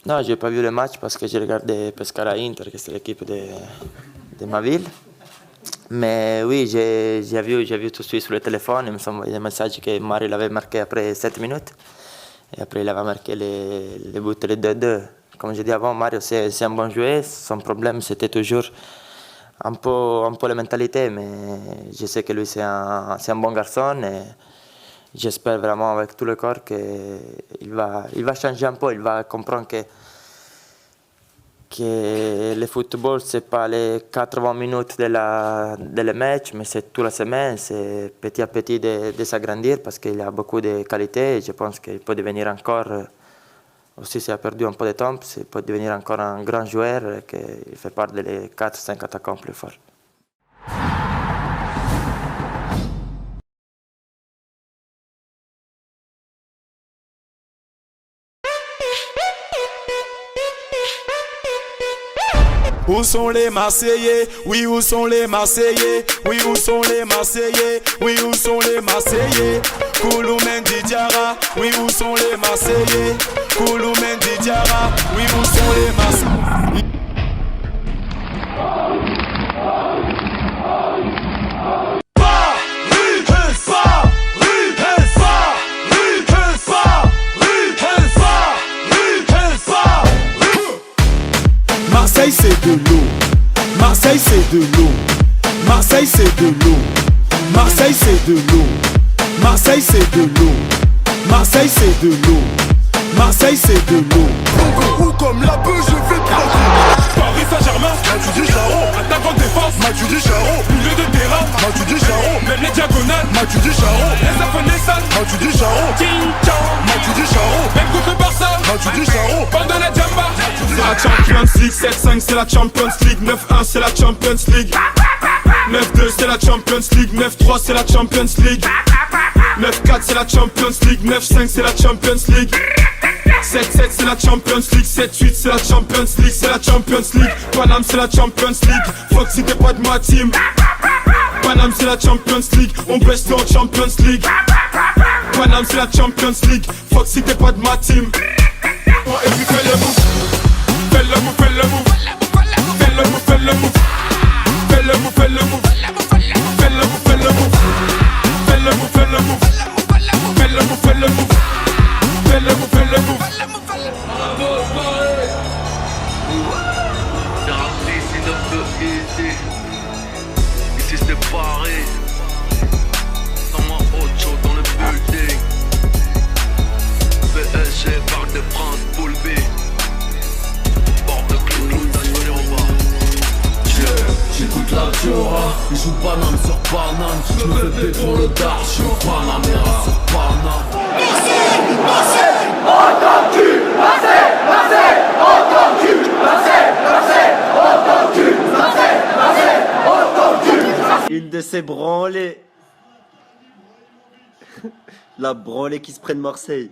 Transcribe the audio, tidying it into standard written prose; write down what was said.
Non, j'ai pas vu le match parce que j'ai regardé Pescara Inter, que c'est l'équipe de ma ville. Mais oui, j'ai vu tout de suite sur le téléphone, il me semble un message que Mario l'avait marqué après 7 minutes. Et après, il avait marqué les buts, les 2-2. Comme je dis avant, Mario, c'est un bon joueur. Son problème, c'était toujours un peu la mentalité, mais je sais que lui, c'est un bon garçon. Et j'espère vraiment avec tout le corps qu'il va changer un peu, il va comprendre que le football, ce n'est pas les 80 minutes de le match, mais c'est toute la semaine, c'est petit à petit de s'agrandir parce qu'il a beaucoup de qualités et je pense qu'il peut devenir encore, aussi s'il a perdu un peu de temps, il peut devenir encore un grand joueur qui fait partie des 4-5 attaquants plus forts. Où sont les Marseillais? Oui, où sont les Marseillais? Oui, où sont les Marseillais? Oui, où sont les Marseillais? Koulou Mendy Diarra. Oui, où sont les Marseillais? Koulou Mendy Diarra. Oui, où sont les Marseillais? Marseille c'est de l'eau, Marseille c'est de l'eau, Marseille c'est de l'eau, Marseille c'est de l'eau, Marseille c'est de l'eau, Marseille c'est de l'eau, Marseille c'est de l'eau. Ou comme la peu je vais te Paris Saint-Germain, Matuidi Charo, attaquant défense, Matuidi Charo, milieu de terrain, Matuidi Charo, même les diagonales, Matuidi Charo, les affaires Matuidi Charo, King Charo, Matuidi Charo, même contre Barça, Matuidi Charo, pendant la Jamba. C'est la Champions League, 7-5 c'est la Champions League, 9-1 c'est la Champions League, 9-2 c'est la Champions League, 9-3 c'est la Champions League, 9-4 c'est la Champions League, 9-5 c'est la Champions League, 7-7 c'est la Champions League, 7-8 c'est la Champions League, c'est la Champions League, Paname c'est la Champions League, fuck si t'es pas de ma team, Paname c'est la Champions League, on baisse en Champions League, Paname c'est la Champions League, fuck si t'es pas de ma team. Et puis fais le move, fais le move, fais le move, fais le move, fais le move, fais le move, fais le move, fais le move, fais le move, fais le move, fais le move, fais le move, fais le move, fais le move, fais le move. Ici c'est Paris, Thomas Ocho dans le building. PSG, Parc de France, Poule B. Porte de clou, je en bas. J'écoute la Diora, ils jouent banane sur banane. Je me fais payer pour le dar, je suis Panamera sur Paname. Marseille, Marseille, entends-tu? Marseille, Marseille, entends-tu? Marseille, Marseille, entends-tu? Marseille, Marseille, entends-tu? Une de ces branlées. La branlée qui se prennent Marseille.